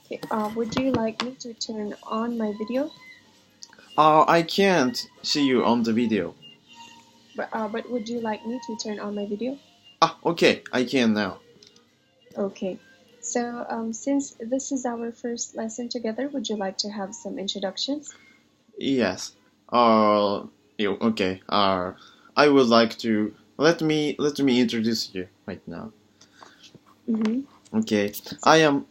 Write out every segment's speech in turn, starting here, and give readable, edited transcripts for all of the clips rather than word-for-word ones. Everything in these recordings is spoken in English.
Okay, would you like me to turn on my video? I can't see you on the video. But would you like me to turn on my video? Okay, I can now. Okay. So, since this is our first lesson together, would you like to have some introductions? Yes. Okay. I would like to let me introduce you right now. Mm-hmm. Okay. So, I am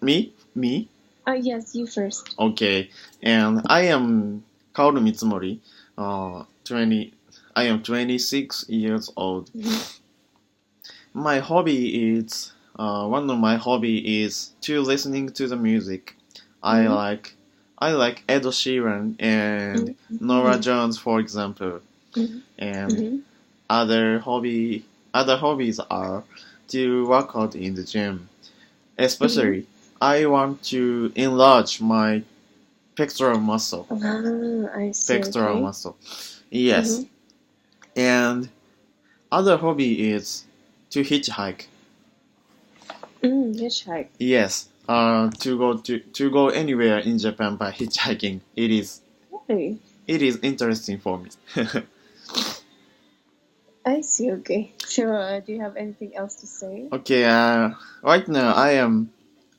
me. yes, you first. Okay. And I am Kaoru Mitsumori. 20. I am 26 years old. Mm-hmm. My hobby is one of my hobby is to listening to the music. I Mm-hmm. like I like Ed Sheeran and Nora Mm-hmm. Jones, for example. And Mm-hmm. other hobbies are to work out in the gym. Mm-hmm. Especially, I want to enlarge my pectoral muscle. I see. Pectoral Okay. muscle. Yes. Mm-hmm. And other hobby is to hitchhike. Hitchhike. Yes, to go anywhere in Japan by hitchhiking. Really? It is interesting for me. I see. Okay. So, do you have anything else to say? Okay, right now I am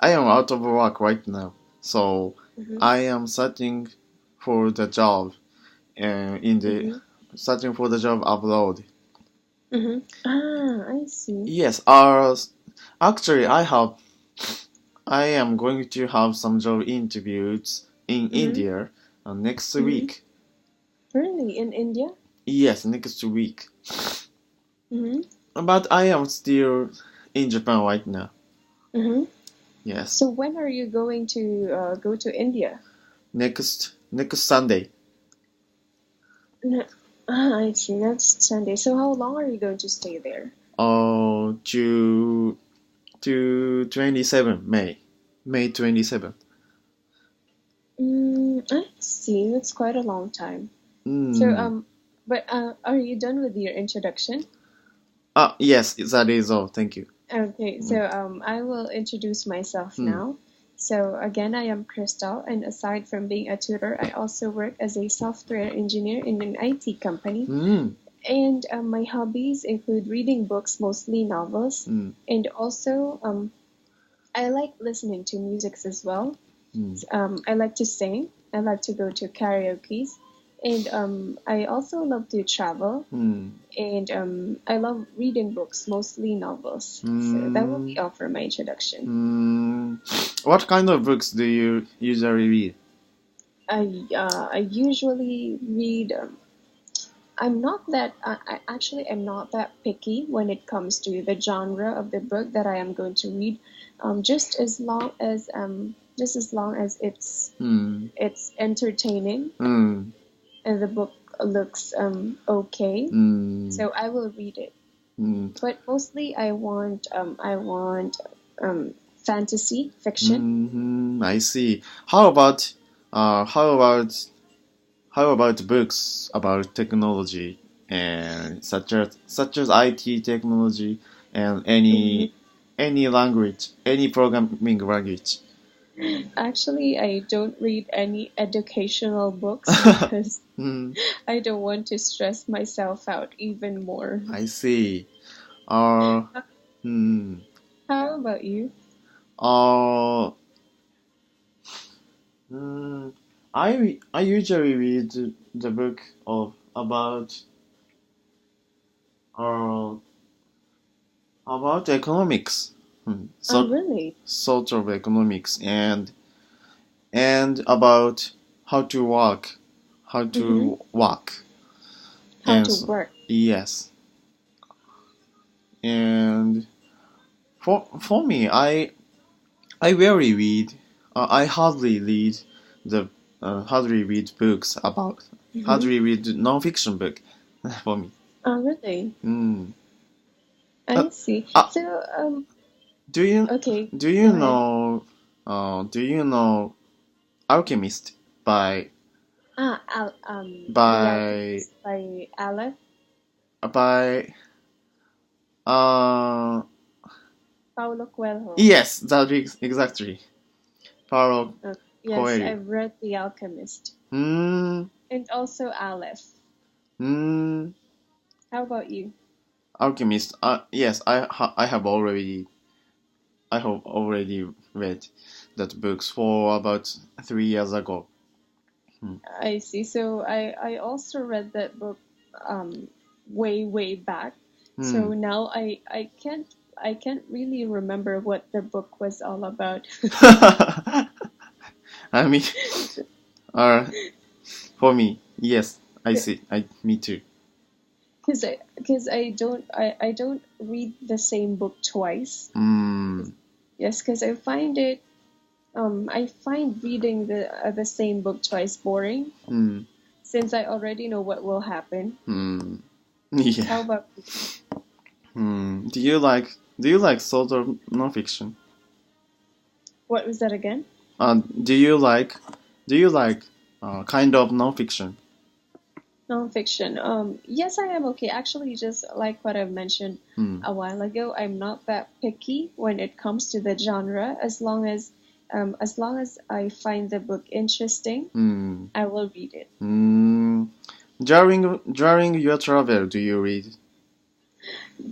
out of work right now, so Mm-hmm. I am searching for the job in the Mm-hmm. searching for the job abroad. Mm-hmm. I see. Yes, actually I am going to have some job interviews in Mm-hmm. India next Mm-hmm. week. Really? In India? Yes, next week. Mm-hmm. But I am still in Japan right now. Mm-hmm. Yes. So when are you going to go to India? Next Sunday. N- I see. Next Sunday. So how long are you going to stay there? To 27 May. May 27. I see. That's quite a long time. So Mm. but are you done with your introduction? Yes, that is all. Thank you. Okay, Mm. so I will introduce myself Mm. now. So again, I am Crystal, and aside from being a tutor, I also work as a software engineer in an IT company. Mm. And my hobbies include reading books, mostly novels, Mm. and also I like listening to music as well. Mm. I like to sing. I like to go to karaoke, and I also love to travel. Mm. And I love reading books, mostly novels. So that will be Mm. all for my introduction. What kind of books do you usually read? I usually read. I'm not that picky when it comes to the genre of the book that I am going to read. Just as long as Mm. it's entertaining Mm. and the book looks okay, Mm. so I will read it. Mm. But mostly I want fantasy fiction. I see. Uh how about how about books about technology and such as IT technology and Mhm. any language, any programming language? Actually, I don't read any educational books because Hmm, I don't want to stress myself out even more. I see. Uh, H- hmm. How about you? Uh, hmm. I usually read the book of uh about economics. Oh, So really? sort of economics and about how to work, how Mm-hmm. to work, How and to so, work. yes, and for me, I rarely read, I the hardly read books about Mm-hmm. hardly read non-fiction book for me. Oh, really? Mm. Uh, I see. uh, So, do you okay, do go you ahead. know Alchemist by The by Alchemist by Aleph by uh Paulo Coelho. Yes, that is exactly. Paulo Yes, Coelho. I've read The Alchemist Hmm. and also Aleph. Hmm. How about you? Alchemist. Yes, I have already read that books for about 3 years ago. I see. So I also read that book way back. So Hmm. now I can't really remember what the book was all about. I mean, uh, for me, yes, I see. Me too. Because I don't read the same book twice. Hmm. Yes, because I find reading the same book twice boring Hmm. since I already know what will happen. Hmm. Yeah. How about you? Hmm. Do you like sort of nonfiction? What was that again? Do you like kind of nonfiction? Nonfiction. Yes, I am okay. Actually, just like what I mentioned Hmm. a while ago, I'm not that picky when it comes to the genre. As long as I find the book interesting, Hmm. I will read it. Hmm. During your travel, do you read?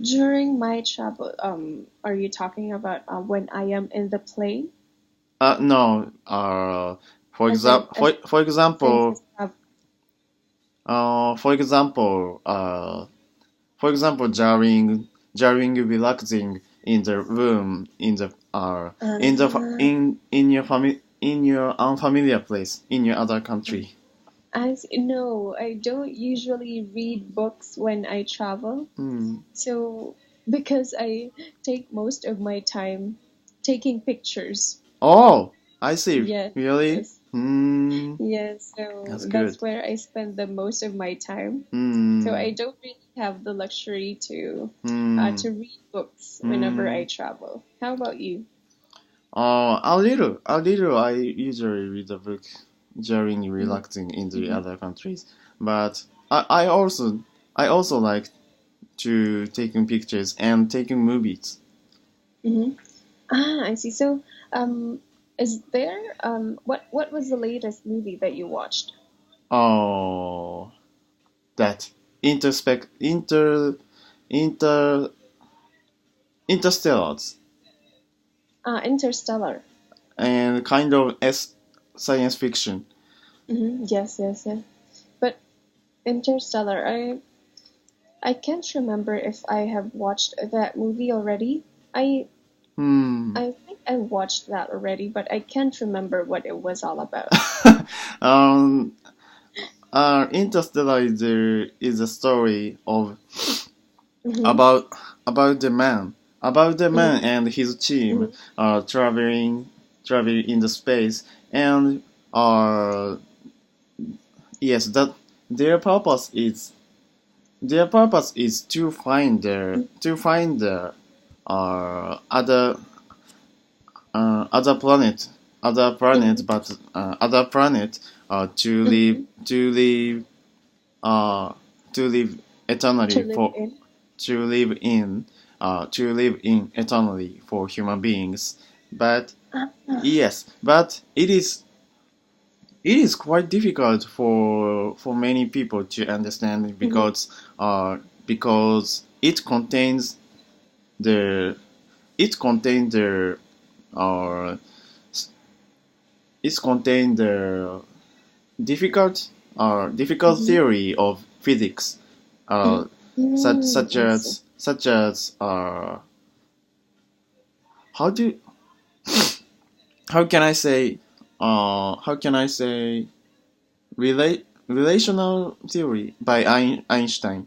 During my travel, are you talking about when I am in the plane? No. As in, For since example, it's travel. uh, for example, uh, for example, during relaxing in the room Uh, in your unfamiliar place in your other country. no, I don't usually read books when I travel. Hmm. So, because I take most of my time taking pictures. Oh, I see. Yes, Really? yes, Hmm. yes. So That's that's good. where I spend the most of my time. So Hmm. I don't really have the luxury Hmm. to read books whenever Hmm. I travel. How about you? A little. I usually read a book during Mm-hmm. relaxing in the Mm-hmm. other countries, but I also like to taking pictures and taking movies. Mm-hmm. Ah, I see. So, is there what was the latest movie that you watched? Oh, that interspec inter interstellars Interstellar. and kind of science fiction. Mm-hmm. Yes, yes, yes. But Interstellar, I can't remember if I have watched that movie already. I Hmm. I think I watched that already, but I can't remember what it was all about. um. Interstellar is a story of Mm-hmm. about about the man Mm-hmm. and his team Mm-hmm. traveling in the space and uh yes that their purpose is to find the other other planet Mm-hmm. other planet Mm-hmm. to live uh to live To eternally live for in. to live in eternally for human beings. But Ah, yes, but it is quite difficult for many people to understand mm-hmm. because the it contains the uh it contains the difficult difficult Mm-hmm. theory of physics uh Mm-hmm. I see. such as how do how can I say how can I say relational theory by Einstein.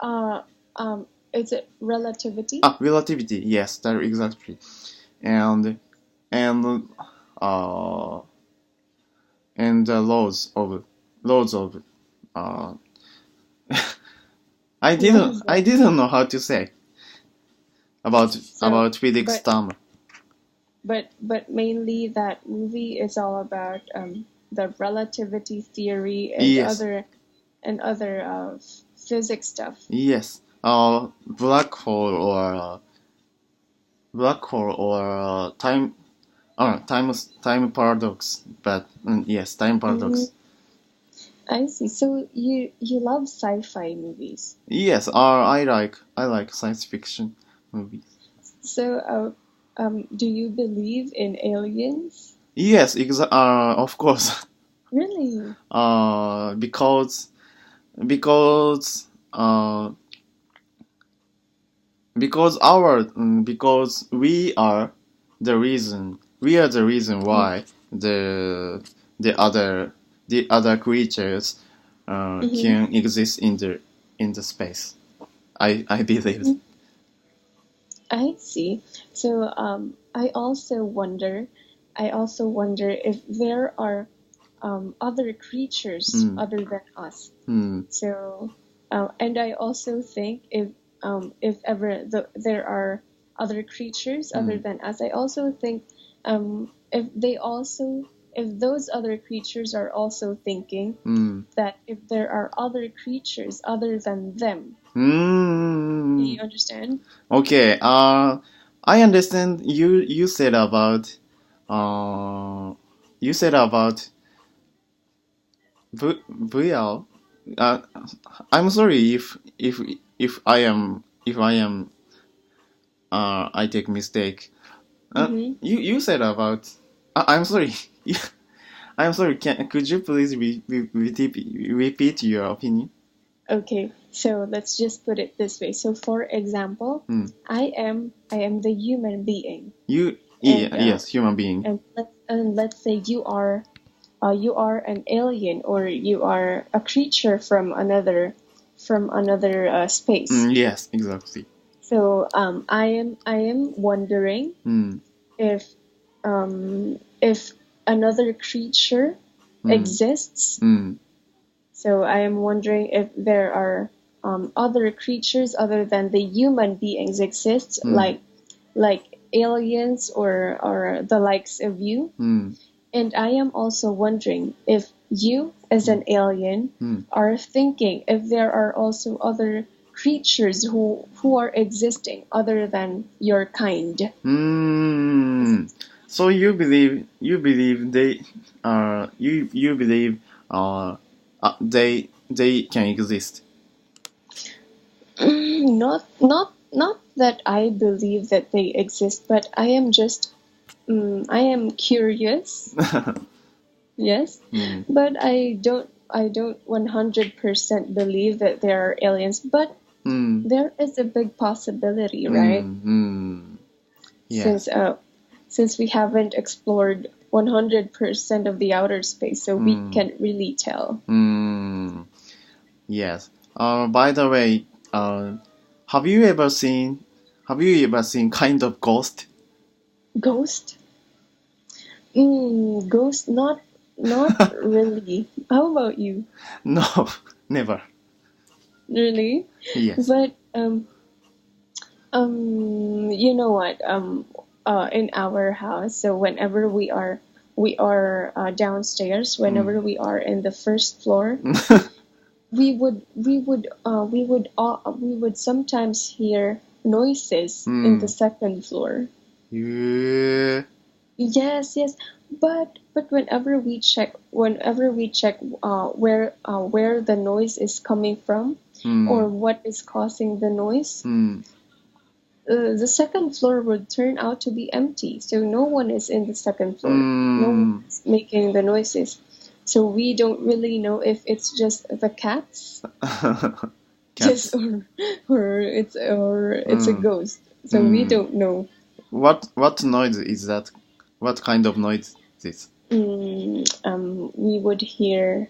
Uh, is it relativity? Relativity, yes, that exactly. And and uh and the laws of uh What is I that? didn't know how to say So, physics but term. but mainly that movie is all about the relativity theory Yes, and other physics stuff. yes. Black hole or black hole or time paradox, but yes, time paradox. I see. So you love sci-fi movies. Yes, I like science fiction movies. So do you believe in aliens? Yes, of course. Really? Because because uh because we are the reason why the other creatures can exist in the space. I believe. I see. So I also wonder if there are other creatures other than us. So and I also think if ever there are other creatures other than us, I also think if those other creatures are also thinking that if there are other creatures other than them. Do you understand? Okay. I understand you said about uh you said about VL. I'm sorry if I take mistake. You said about. I'm sorry. I'm sorry. Could you please repeat your opinion? Okay, so let's just put it this way. So, for example, I am the human being, Yes, human being. and let's say you are an alien, or you are a creature from another space. Yes, exactly. So I am wondering if another creature exists. So I am wondering if there are other creatures other than the human beings exist, like aliens or the likes of you. And I am also wondering if you, as an alien, are thinking if there are also other creatures who are existing other than your kind. So you believe they can exist. Not that I believe that they exist, but I am just I am curious. Yes, but I don't 100% believe that there are aliens, but there is a big possibility, right? Yes. Since we haven't explored 100% of the outer space, so we can't really tell. Yes. By the way, have you ever seen kind of ghost? Ghost? Ghost? Not really. How about you? No, never. Really? Yes. But you know what? In our house, so whenever we are downstairs, whenever we are in the first floor, we would sometimes hear noises in the second floor. Yeah. Yes, but whenever we check where the noise is coming from, or what is causing the noise, the second floor would turn out to be empty. So no one is in the second floor. No one is making the noises. So we don't really know if it's just the cats, Cats. or it's a ghost. So we don't know. What noise is that? What kind of noise is this? We would hear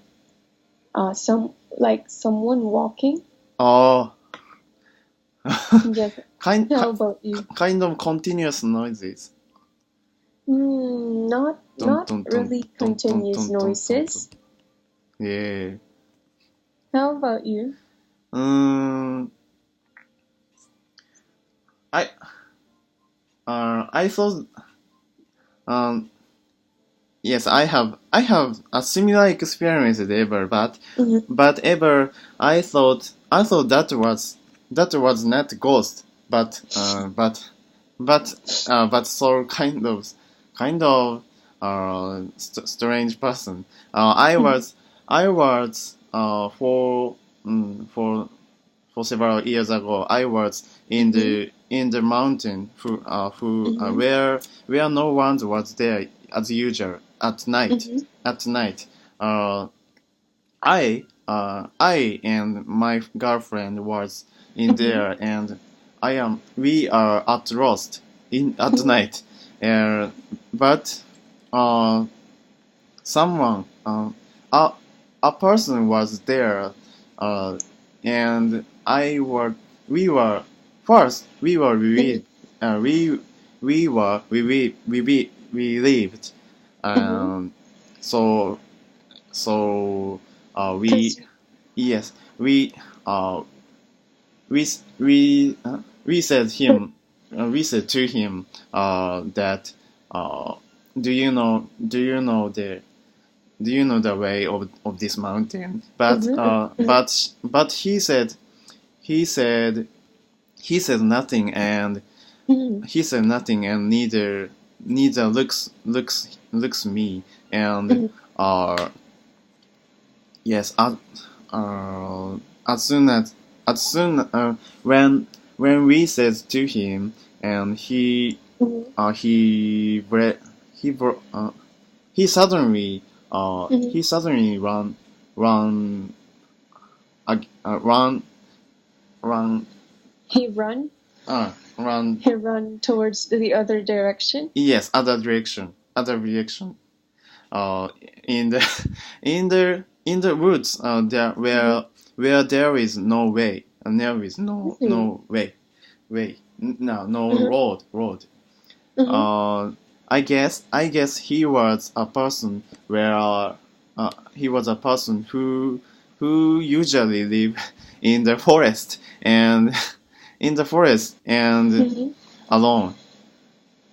someone walking. Oh. Yes. How about you? Kind of continuous noises. Not really continuous noises. Yeah. How about you? I thought yes, I have a similar experience ever, but ever I thought that was not ghost, but but so kind of strange person. I was for several years ago. I was in the mountain where no one was there as usual at night. At night, I and my girlfriend was in there, and we are at lost at night, but someone a person was there, and we were first we lived, so so we yes uh we we said him we said to him that do you know the way of this mountain? But he said he said nothing, and neither looks me, and yes, as soon when we said to him, and he suddenly he suddenly run run run He run. Run. He run towards the other direction. Yes, other direction. In the in the woods, there where there is no way, and there is no road. I guess he was a person who usually live in the forest and alone.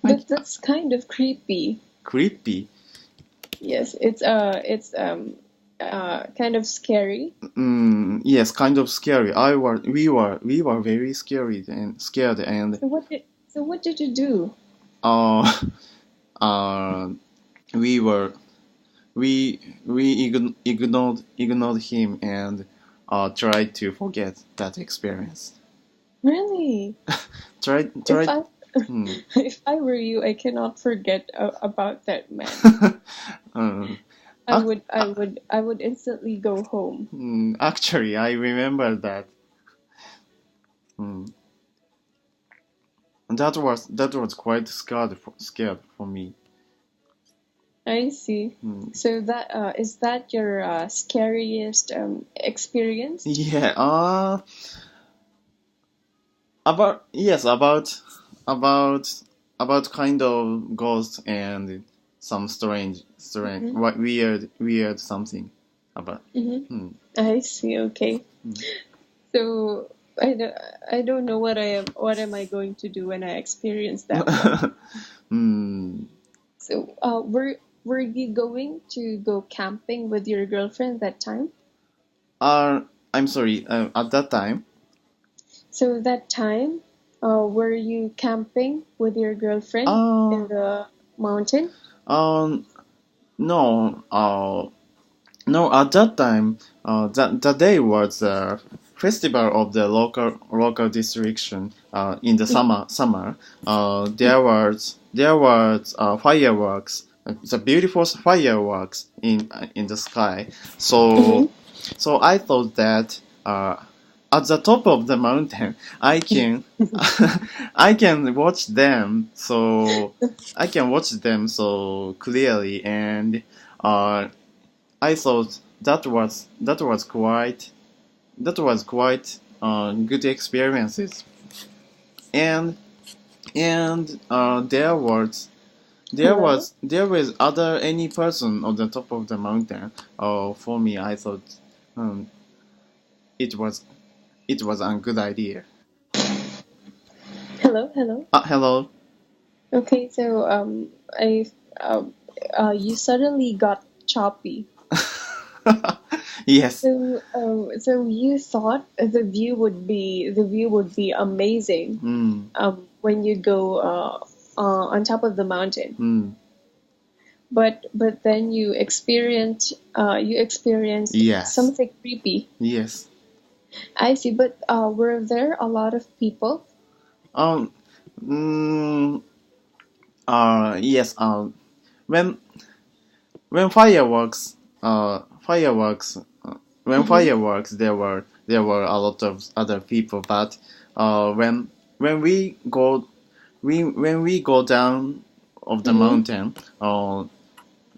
But that's kind of creepy. Creepy. Yes, it's kind of scary. Yes, kind of scary. We were very scared and So what did you do? We ignored him and tried to forget that experience. Really? Tried. If I were you, I cannot forget about that man. I would instantly go home. Actually, I remember that. That was quite scared for me. I see. So that is that your scariest experience? Yeah. About kind of ghost and some strange, weird something about. I see. Okay. So I don't know what am I going to do when I experience that one. So were you going to go camping with your girlfriend that time? I'm sorry. At that time. So that time, were you camping with your girlfriend in the mountain? No. No. At that time, that day was the festival of the local district. In the summer. There was fireworks. The beautiful fireworks in the sky. So I thought that at the top of the mountain, I can watch them. So I can watch them so clearly, and I thought that was quite good experiences. And there was other any person on the top of the mountain. For me, I thought it was a good idea. Hello. Hello. Okay, so you suddenly got choppy. Yes. So you thought the view would be amazing. when you go on top of the mountain. Mm. But then you experienced Yes. something creepy. Yes. I see. But were there a lot of people? Um. Mm, yes. When when fireworks. Fireworks. When Mm-hmm. fireworks, there were a lot of other people. But when we go down of the Mm-hmm. mountain,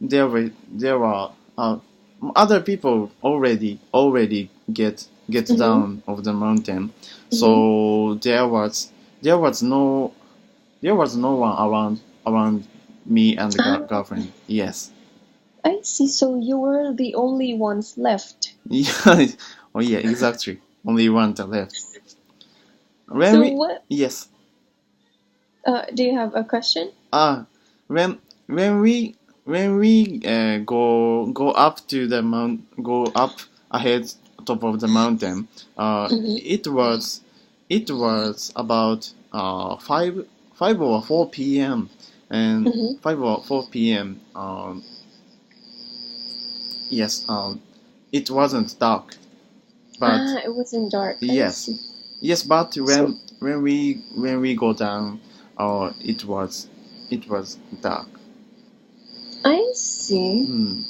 there were other people already get Mm-hmm. down of the mountain, Mm-hmm. so there was no one around me and the Ah, girlfriend. Yes. I see. So you were the only ones left. Yeah. Oh yeah, exactly. Only one to left. When So we what? Yes. Do you have a question? Ah, when when we go up to the go up ahead top of the mountain, Mm-hmm. it was about 5 or 4 p.m. and Mm-hmm. 5 or 4 p.m. Yes, it wasn't dark, but Ah, it wasn't dark. I yes, see. yes, but So when we go down, it was dark. I see. Hmm.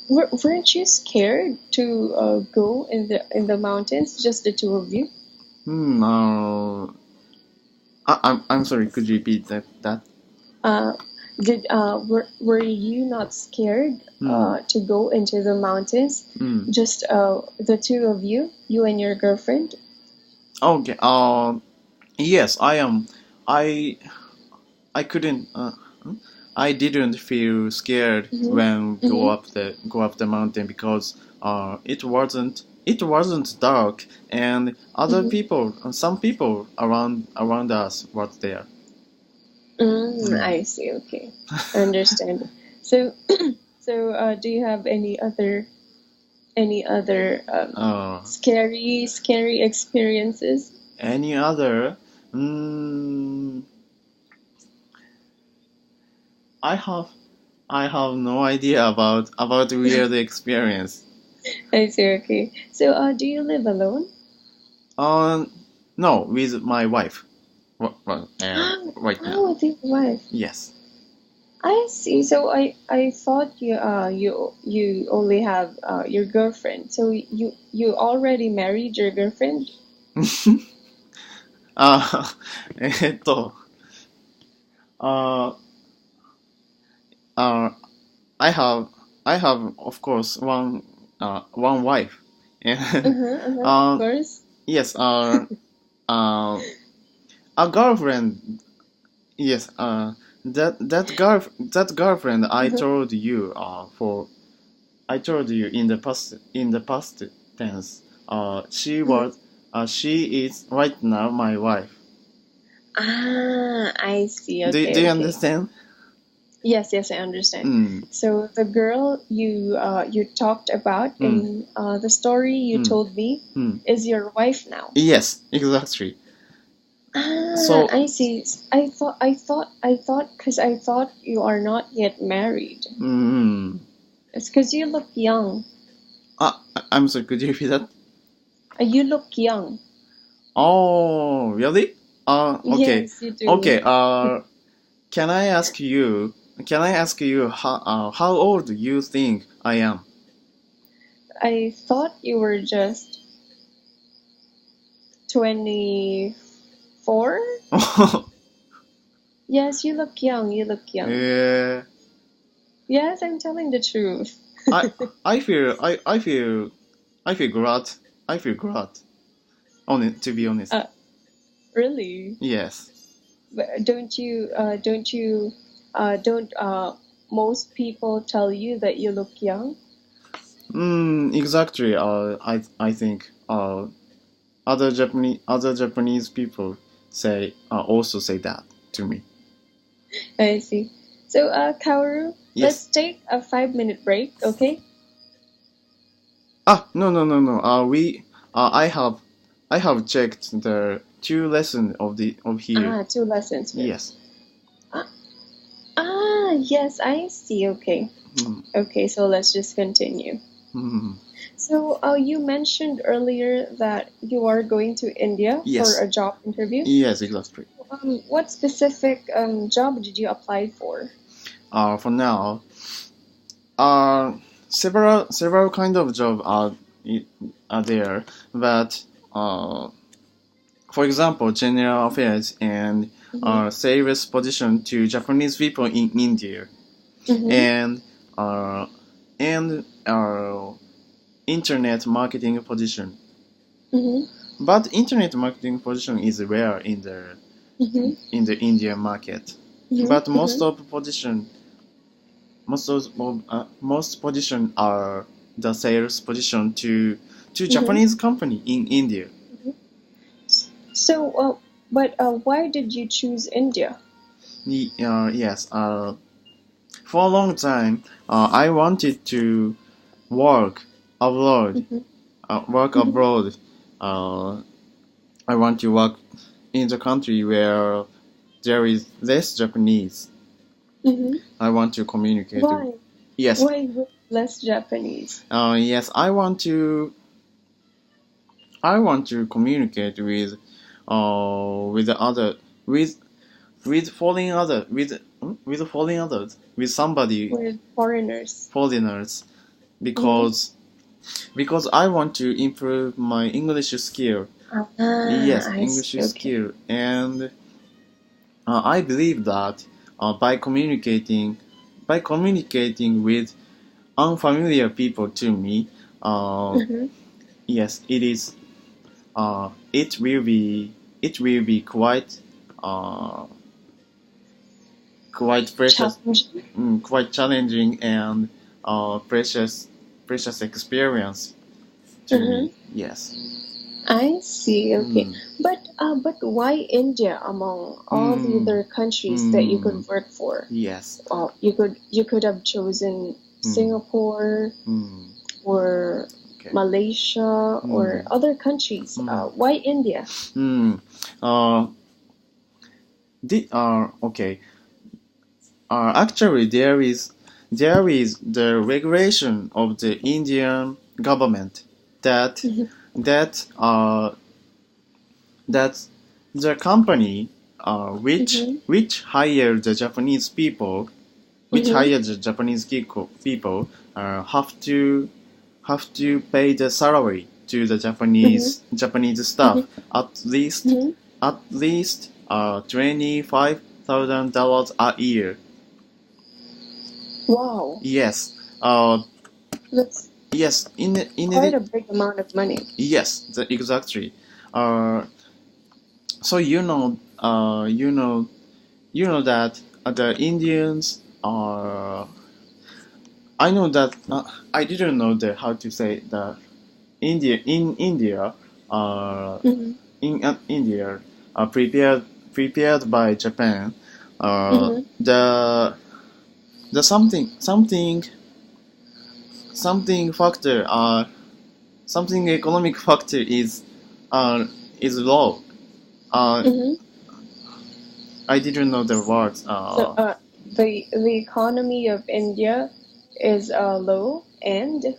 Weren't you scared to go in the mountains, just the two of you? Hmm. I'm sorry. Could you repeat that? Uh, were you not scared Hmm. to go into the mountains, Hmm. just the two of you, you and your girlfriend? Okay. Yes, I am. I I couldn't. I didn't feel scared Mm-hmm. when Mm-hmm. go up the mountain because it wasn't dark and other Mm-hmm. people, some people around us was there. Hmm. I see. Okay, I understand. So, do you have any other Uh, scary experiences? any other? Mm, I have I have no idea about weird experience. I see. Okay. So, do you live alone? Um, no, with my wife. Right now. Oh, with your wife. Yes. I see. So I thought you only have your girlfriend. So you already married your girlfriend? あえっと、あ uh, I have I have of course one wife, and Uh-huh, uh-huh, of uh, course. yes, uh, a girlfriend. Yes, that girlfriend Uh-huh. I told you in the past tense. Mhm. She is right now my wife. Ah, I see. Do Okay, you okay. understand? Yes, yes, I understand. Mm, So the girl you talked about mm, in the story you mm, told me mm. is your wife now. Yes, exactly. Ah, So, I see. I thought, because I thought you are not yet married. mm, It's because you look young. I'm sorry. Could you repeat that? You look young. Oh, really? Okay, Yes, you do. okay. Can I ask you? Can I ask you how old you think I am? I thought you were just 24. Yes, you look young. You look young. Yeah. Yes, I'm telling the truth. I I feel glad. I feel glad. To be honest. Uh, really? Yes. But don't most people tell you that you look young? Exactly. I think other Japanese people also say that to me. I see. So, Kaoru, let's Yes. take a 5-minute break, okay? No, no, no, no. I have checked two lessons of here. 2 lessons. Yes. Yes, I see. Okay. Okay, so let's just continue. So you mentioned earlier that you are going to India for a job interview. Yes, exactly. What specific job did you apply for? For now, several kind of job are there, but for example, general affairs and sales position to Japanese people in India, and internet marketing position. But internet marketing position is rare in the Indian market. But most position are the sales position to Japanese company in India. So, but why did you choose India? Yes. For a long time, I wanted to work abroad. I want to work in the country where there is less Japanese. I want to communicate. Why? Yes. Why less Japanese? Yes, I want to communicate with foreign somebody. With foreigners. Because I want to improve my English skill. Yes, English skill, and I believe that by communicating with unfamiliar people to me, yes, it is. It will be quite precious, quite challenging and precious experience to me. Yes. I see. Okay, but why India among all the other countries that you could work for? Yes. Well, you could have chosen Singapore or Malaysia or other countries. Why India? Okay. Actually, there is the regulation of the Indian government that the company which hire the Japanese people, have to pay the salary to the Japanese staff at least $25,000 a year. Wow. Yes. That's quite a big amount of money. Yes, exactly. So you know that the Indians are. I know that I didn't know how to say the India in India. In India, prepared by Japan. The something factor something economic factor is low. I didn't know the words. So, the economy of India is low, and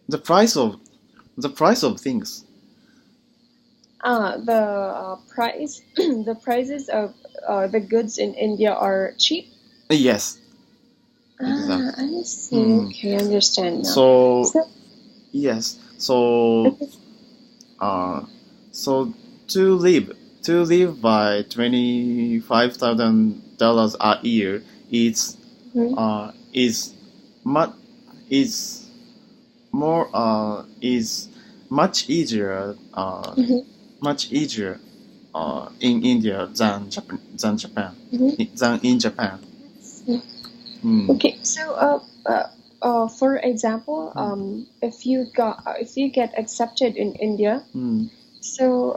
the price of things. The price the prices of the goods in India are cheap. Yes. Exactly. I see. Okay, I understand now. So yes. So to live by $25,000 a year is much easier in India than in Japan. Okay, so for example, if you get accepted in India, so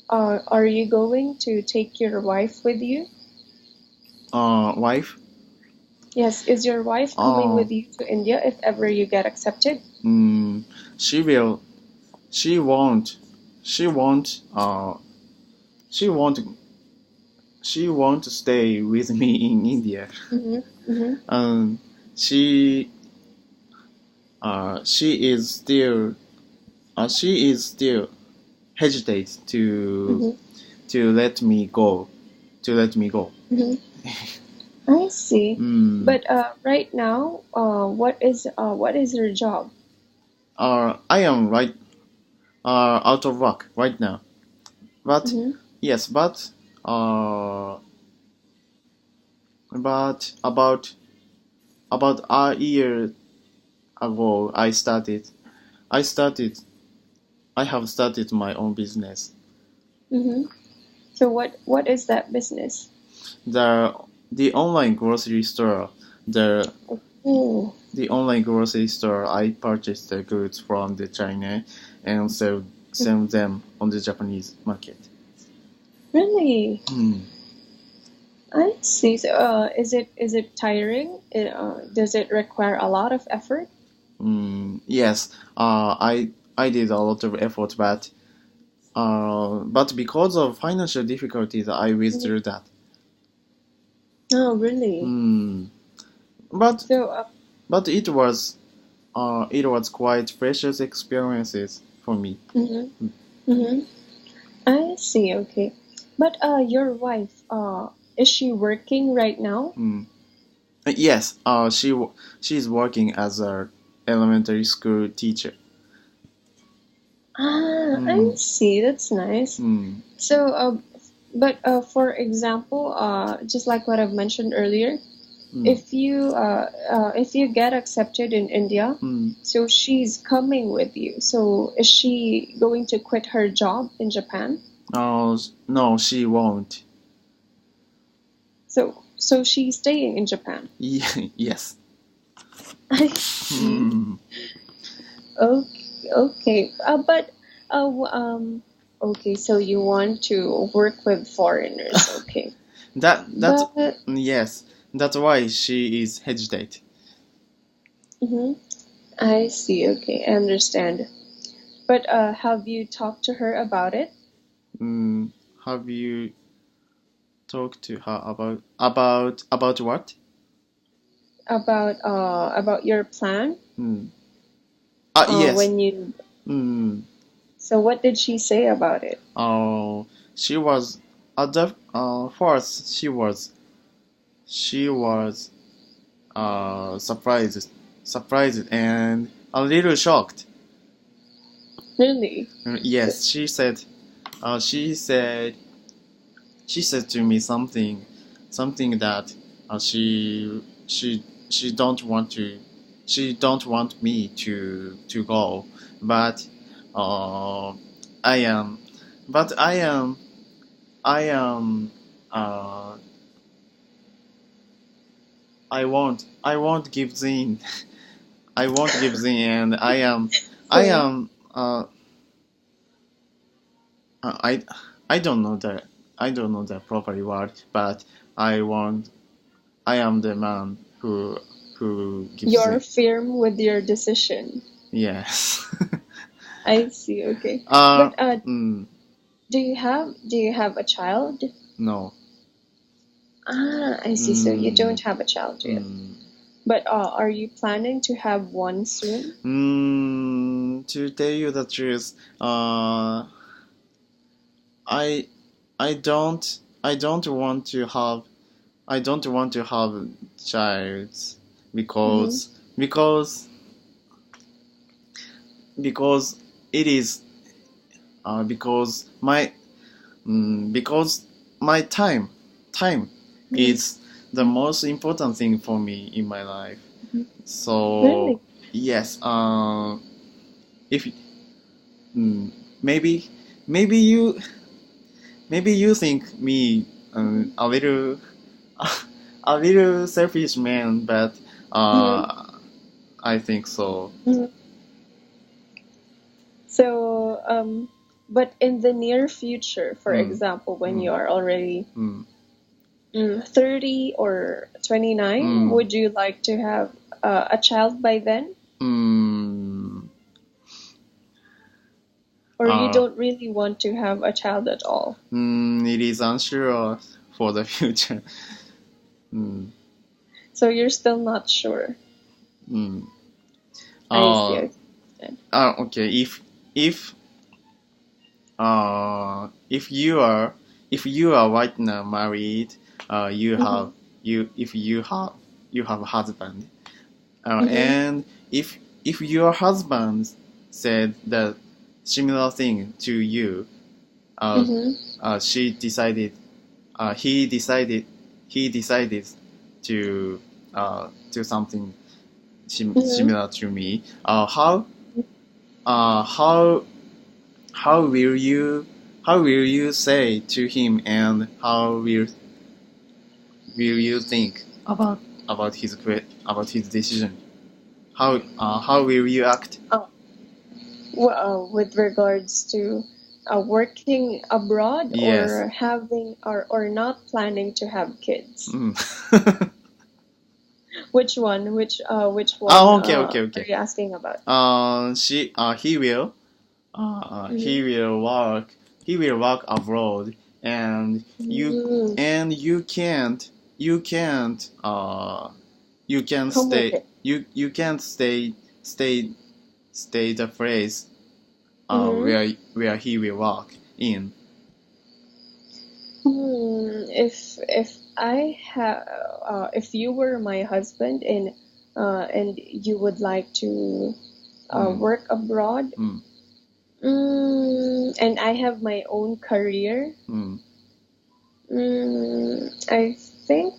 are you going to take your wife with you? Wife? Yes, is your wife coming with you to India if ever you get accepted? She will she won't she won't she won't she won't stay with me in India. She she is still hesitate to let me go. I see. But right now, what is your job? I am out of work right now. But yes, but about a year ago, I have started my own business. So what is that business? The online grocery store. The online grocery store. I purchase the goods from the China and sell them on the Japanese market. Really? I see. So, is it tiring? Does it require a lot of effort? Yes. I did a lot of effort, but because of financial difficulties, I withdrew that. Oh, really? But it was quite precious experiences for me. I see. Okay, but your wife, is she working right now? Yes. She's working as a elementary school teacher. I see. That's nice. So, but for example, just like what I've mentioned earlier, if you get accepted in India, so she's coming with you. So is she going to quit her job in Japan? No, she won't. So she's staying in Japan. Yes. I see. Okay. Okay. So you want to work with foreigners? Okay. Yes. That's why she is hesitate. I see. Okay, I understand. But have you talked to her about it? Have you talked to her about what? About your plan? Yes. When you. So what did she say about it? She was at the first. She was surprised and a little shocked. Really? Yes, she said to me something that she don't want me to go, but I am I won't give in. I won't give in, and I am I don't know the proper word, but I am the man who gives You're in. firm with your decision. Yes. I see. Okay. But do you have a child? No. I see. So you don't have a child yet. But are you planning to have one soon? To tell you the truth, I don't want to have child because it is because my time is the most important thing for me in my life. So really? Yes, if maybe you think me a little selfish man, but I think so. So, but in the near future, for example, when you are already 30 or 29, would you like to have a child by then? Or you don't really want to have a child at all? It is unsure for the future. So you're still not sure. I see. Okay. If you are right now married, you have a husband, and if your husband said the similar thing to you, he decided to do something similar to me. How will you say to him, and how will you think about his decision? How will you act? Well, with regards to working abroad, yes. or having or not planning to have kids. Which one? Which one? Okay. Are you asking about? He will work. He will work abroad, and you can't stay. You can't stay the place where he will work in. If you were my husband and you would like to work abroad, and I have my own career, I think.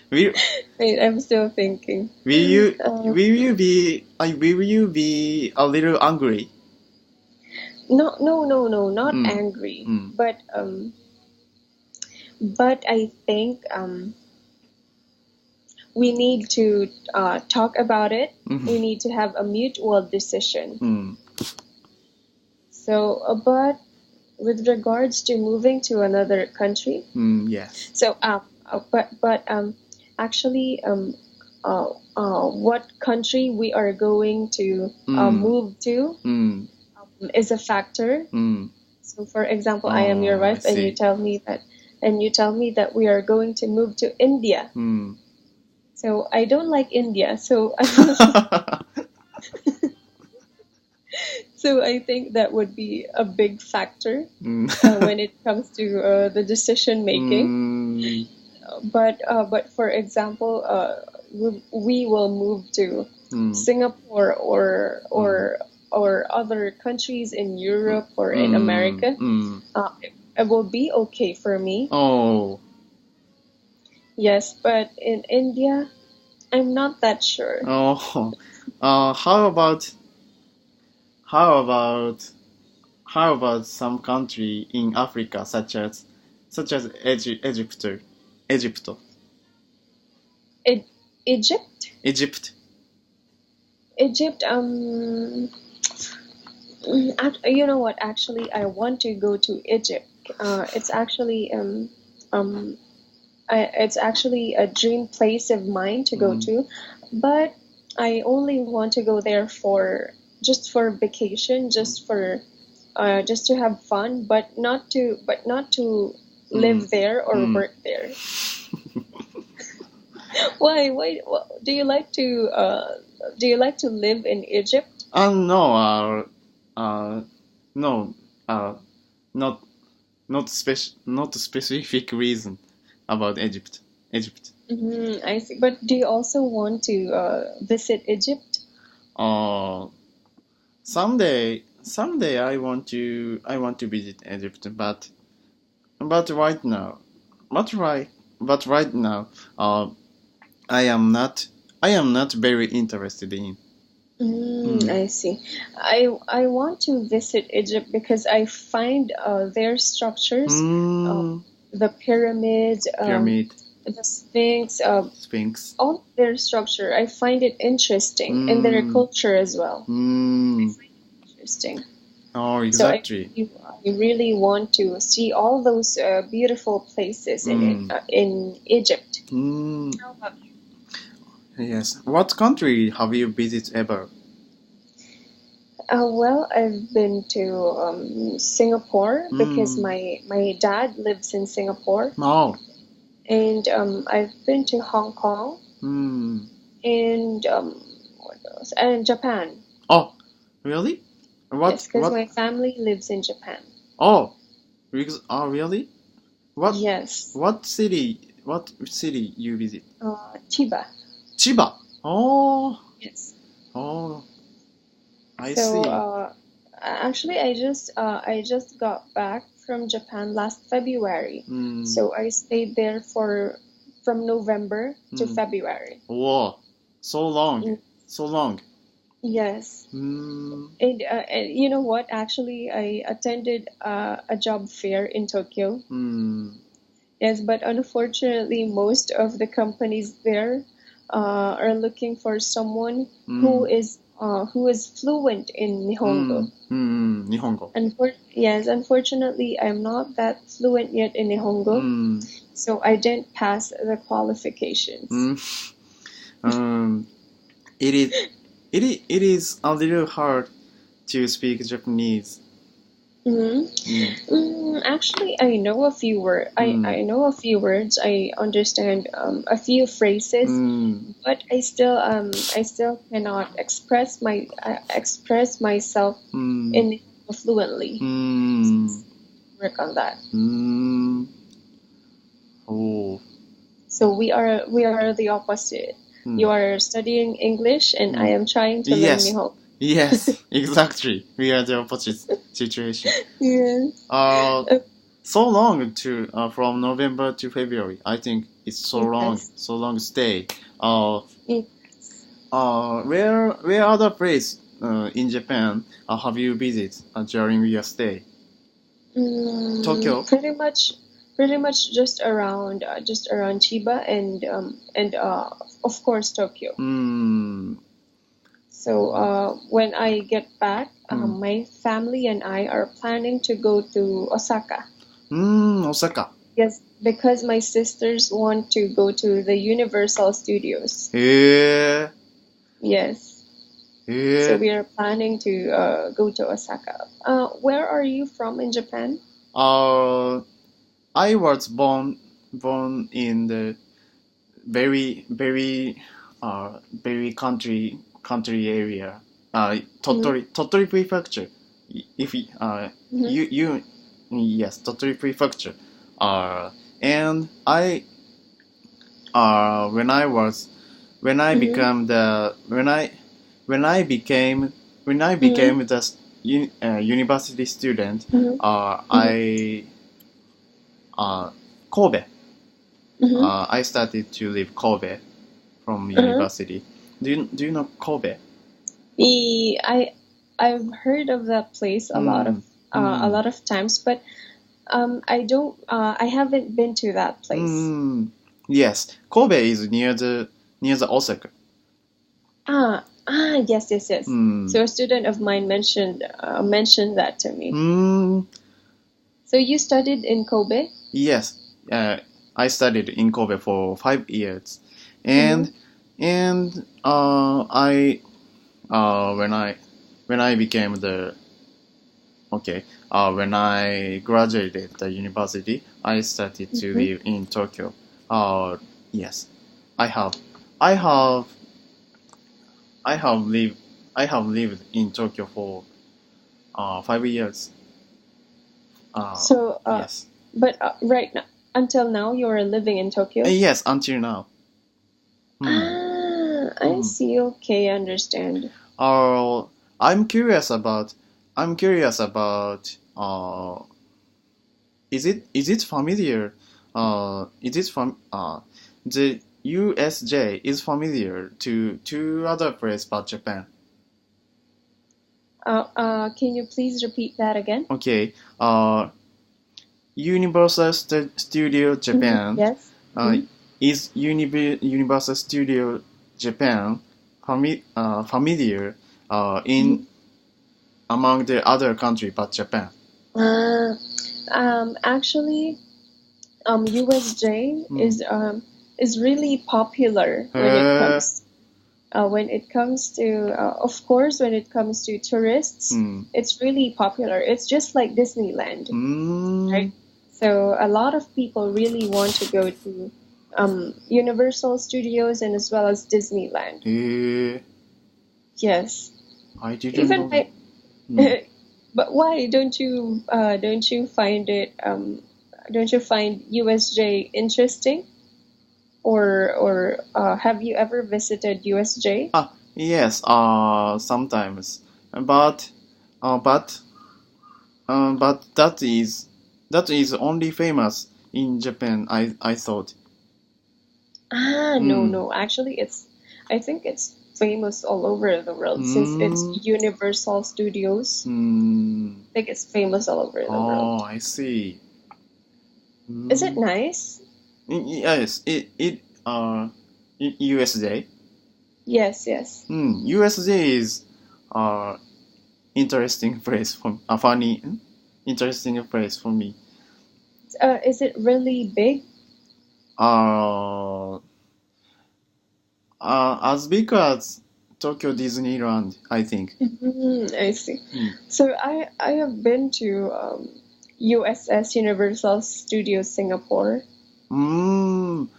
Wait, I'm still thinking. Will you be a little angry? No, not angry. But I think we need to talk about it. We need to have a mutual decision. So, but with regards to moving to another country, yes. So, but actually, what country we are going to move to is a factor. So, for example, I am your wife, and you tell me that we are going to move to India. So I don't like India. So so I think that would be a big factor when it comes to the decision making. But for example, we will move to Singapore or other countries in Europe or in America. It will be okay for me. Oh. Yes, but in India, I'm not that sure. Oh. How about some country in Africa, such as Egypt? Egypt? Egypt. You know what? Actually, I want to go to Egypt. It's actually it's actually a dream place of mine to go to, but I only want to go there just for vacation, just to have fun, but not to live there or work there. Why? Do you like to live in Egypt? No. Not specific reason about Egypt. I see. But do you also want to visit Egypt? Someday I want to visit Egypt, but right now, I am not very interested in. I see. I want to visit Egypt because I find their structures, the pyramids, the Sphinx, all their structure. I find it interesting, and their culture as well. I find it interesting. Oh, exactly. So I really want to see all those beautiful places in Egypt. How about you? Yes. What country have you visited ever? Well, I've been to Singapore because my dad lives in Singapore, Oh. and I've been to Hong Kong and what else? And Japan. Oh, really? Yes, because my family lives in Japan. Oh, really? Yes. What city you visit? Chiba. Chiba. Oh. Yes. Oh. I So, see. actually, I just got back from Japan last February. So I stayed there from November to February. Whoa, so long, so long. Yes. And you know what? Actually, I attended a job fair in Tokyo. Yes, but unfortunately, most of the companies there are looking for someone who is fluent in Nihongo. Nihongo. Yes, unfortunately, I'm not that fluent yet in Nihongo, so I didn't pass the qualifications. It is a little hard to speak Japanese. Actually, I know a few words. I know a few words. I understand a few phrases, but I still cannot express myself in fluently. Work on that. Oh. So we are the opposite. You are studying English, and I am trying to learn Nihongo. Yes, exactly. We are the opposite situation. Yes. So long from November to February. I think it's so long stay. Where other place in Japan have you visited during your stay? Tokyo. Pretty much just around Chiba and of course Tokyo. So when I get back, my family and I are planning to go to Osaka. Osaka. Yes, because my sisters want to go to the Universal Studios. Yes. So we are planning to go to Osaka. Where are you from in Japan? I was born in the very country area. Tottori Prefecture. If you yes, Tottori Prefecture. And I when I became the university student, Kobe. I started to live Kobe from university. Do you know Kobe? I've heard of that place a lot of times, but I haven't been to that place. Yes, Kobe is near the Osaka. Yes. So a student of mine mentioned that to me. So you studied in Kobe? Yes, I studied in Kobe for 5 years, and I when I became when I graduated the university, I started to live in Tokyo. Yes, I have lived in Tokyo for 5 years. Yes. But right now, until now, you are living in Tokyo? Yes, until now. I see. Okay, I understand. I'm curious about. Is it familiar? The USJ is familiar to other places but Japan. Can you please repeat that again? Okay. Universal Studio Japan. Yes. Is Universal Studio Japan familiar in among the other country but Japan? Actually, USJ is really popular when it comes. when it comes to, of course, when it comes to tourists, it's really popular. It's just like Disneyland, right? So a lot of people really want to go to Universal Studios and as well as Disneyland. Yes. I didn't know. But why don't you find it don't you find USJ interesting? Or have you ever visited USJ? Yes, sometimes, but that is only famous in Japan. I thought. No. Actually, I think it's famous all over the world since it's Universal Studios. I think it's famous all over the world. Oh, I see. Is it nice? Yes, USJ. Yes. USJ is interesting place for funny, interesting place for me. Is it really big? As big as Tokyo Disneyland, I think. I see. So I have been to USS Universal Studios Singapore. Yes.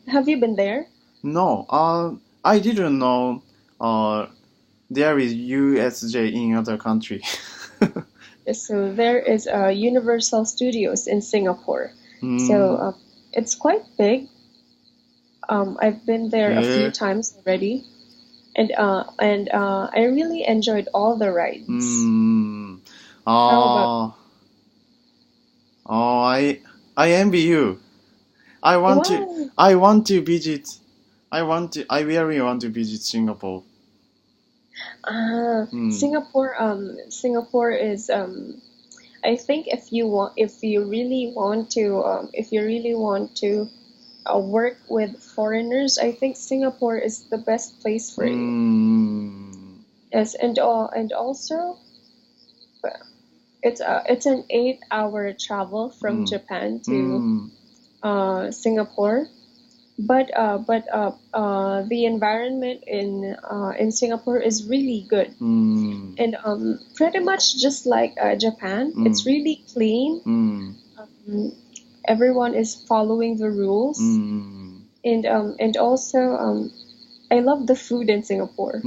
Have you been there? No. I didn't know. There is USJ in other country. So there is Universal Studios in Singapore. So it's quite big. I've been there a few times already, and I really enjoyed all the rides. I envy you. I want to visit. I really want to visit Singapore. Singapore is I think if you really want to work with foreigners, I think Singapore is the best place for you. Yes, and also it's an 8-hour travel from Japan to Singapore. But the environment in Singapore is really good, and pretty much just like Japan, it's really clean. Everyone is following the rules, and also I love the food in Singapore.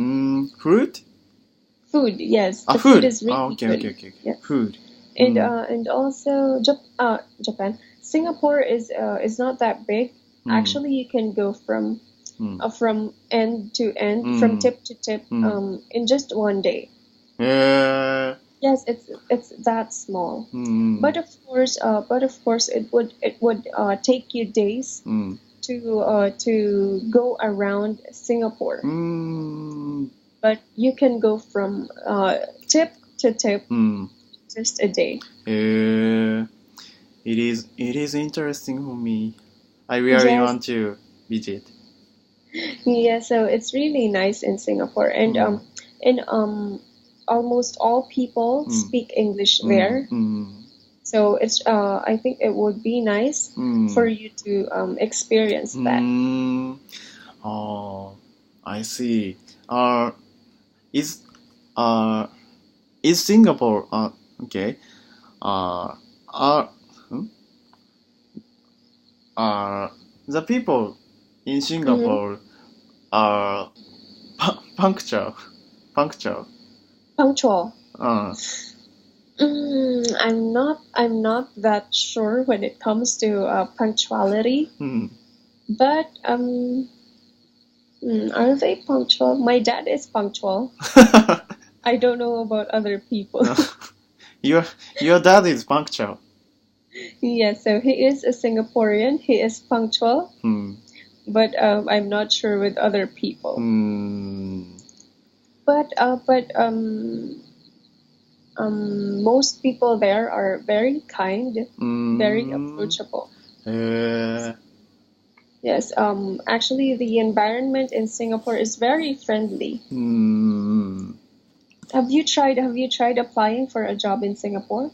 Food? Food, yes. The food is really good. Okay. Yeah. Food. And also Japan. Singapore is not that big. Actually, you can go from end to end, from tip to tip, in just one day. Yes, it's that small. But of course, it would take you days to go around Singapore. But you can go from tip to tip, just a day. It is interesting for me. I really want to visit. Yeah, so it's really nice in Singapore, and almost all people speak English there. So it's I think it would be nice for you to experience that. Oh, I see. Is Singapore okay? The people in Singapore are punctual. Punctual. I'm not that sure when it comes to punctuality. But are they punctual? My dad is punctual. I don't know about other people. Your dad is punctual. Yes, so he is a Singaporean. He is punctual. But I'm not sure with other people. But most people there are very kind, very approachable. Yes, actually the environment in Singapore is very friendly. Have you tried applying for a job in Singapore?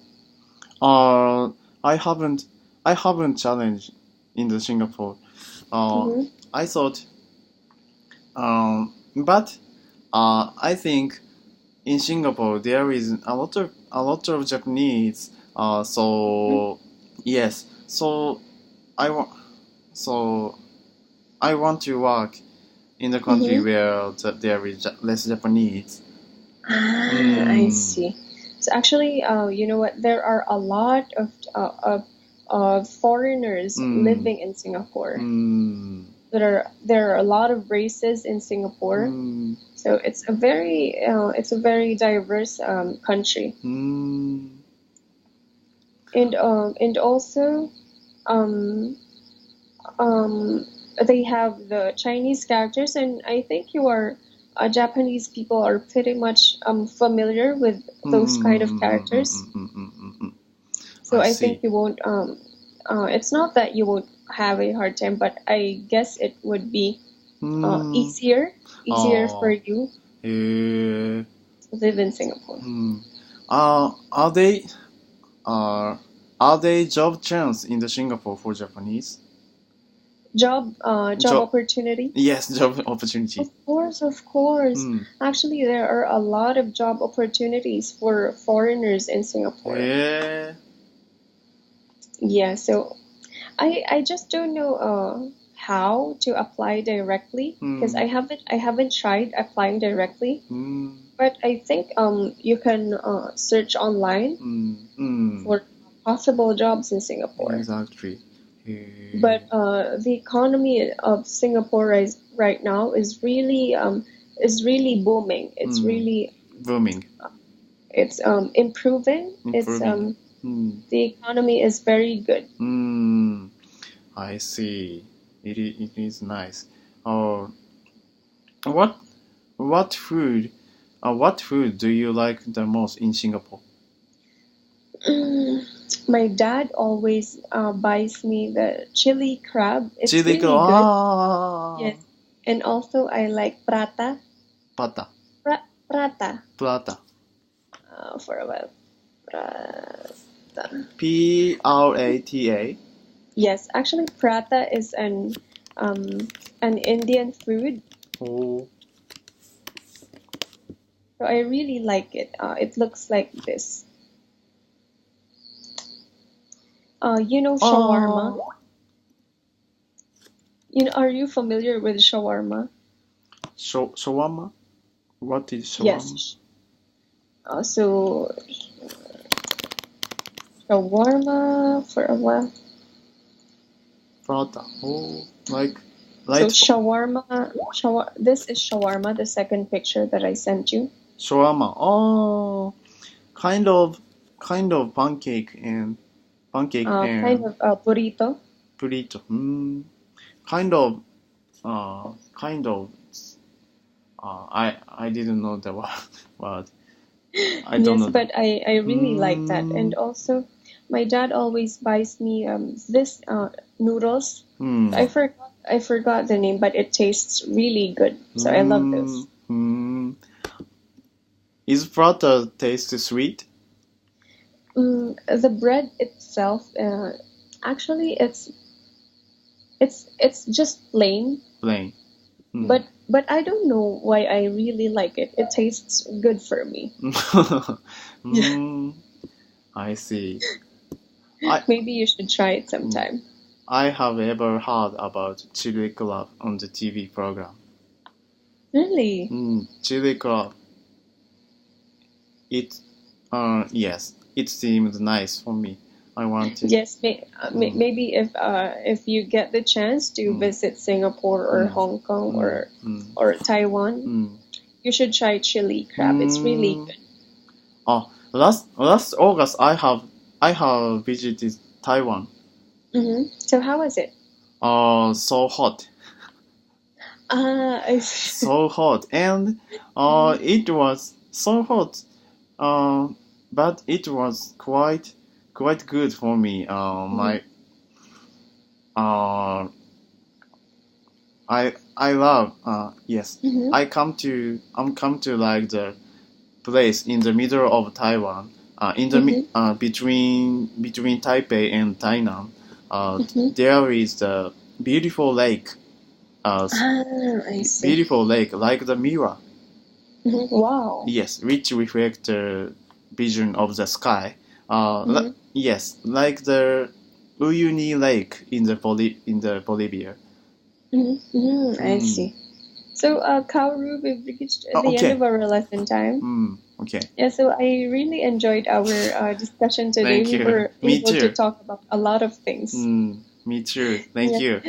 I haven't challenged in the Singapore. I thought But I think in Singapore there is a lot of Japanese. So yes, I want so I want to work in the country where there is less Japanese. I see. So actually, you know what? There are a lot of foreigners living in Singapore. There are a lot of races in Singapore. So it's a very diverse country. And also they have the Chinese characters, and I think Japanese people are pretty much familiar with those kind of characters. So I think you won't. It's not that you won't have a hard time, but I guess it would be easier for you to live in Singapore. Are they job chance in the Singapore for Japanese? Job opportunity? Yes, job opportunity. Of course. Actually, there are a lot of job opportunities for foreigners in Singapore. Yeah, so I just don't know how to apply directly because I haven't tried applying directly. But I think you can search online for possible jobs in Singapore. Exactly. But the economy of Singapore right now is really booming. It's really booming. It's improving. It's the economy is very good. I see. It is nice. What food do you like the most in Singapore? My dad always buys me the chili crab. It's chili really good. Yes, and also I like prata. Prata. Prata. For a while. Prata. Prata. Yes, actually, prata is an Indian food. Oh. So I really like it. It looks like this. You know shawarma. Are you familiar with shawarma? Shawarma? What is shawarma? Yes. So shawarma for a while. Prata. Oh, like. So shawarma. This is shawarma. The second picture that I sent you. Shawarma. Oh, kind of pancake and. Kind of burrito. Burrito. Kind of. I didn't know the word. I don't know. Yes, but I really like that, and also my dad always buys me this noodles. I forgot the name, but it tastes really good. So I love those. Is prata taste sweet? The bread itself, actually, it's just plain. Plain. But I don't know why I really like it. It tastes good for me. I see. Maybe you should try it sometime. I have ever heard about chili crab on the TV program. Really? Chili crab. Yes, it seemed nice for me. I want to. Yes, maybe if you get the chance to visit Singapore or Hong Kong or Taiwan, you should try chili crab. It's really good. Oh, last August I have visited Taiwan. So how was it? So hot. I see. So hot, and it was so hot. But it was quite good for me. I love yes. I'm come to like the place in the middle of Taiwan. In the between Taipei and Tainan. There is the beautiful lake. I see. beautiful lake like the mirror. Wow. Yes, which reflect the vision of the sky. Yes, like the Uyuni Lake in the Bolivia. I see. So, Kaoru, we've reached the end of our lesson time. Okay. Yeah, so I really enjoyed our discussion today. Thank you. We were Me able too. to talk about a lot of things. Me too. Thank you.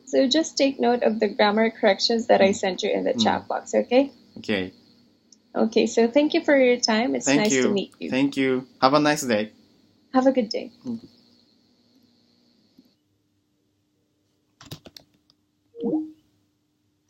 So just take note of the grammar corrections that I sent you in the chat box, okay? Okay. Okay, so thank you for your time. It's nice to meet you. Thank you. Have a nice day. Have a good day.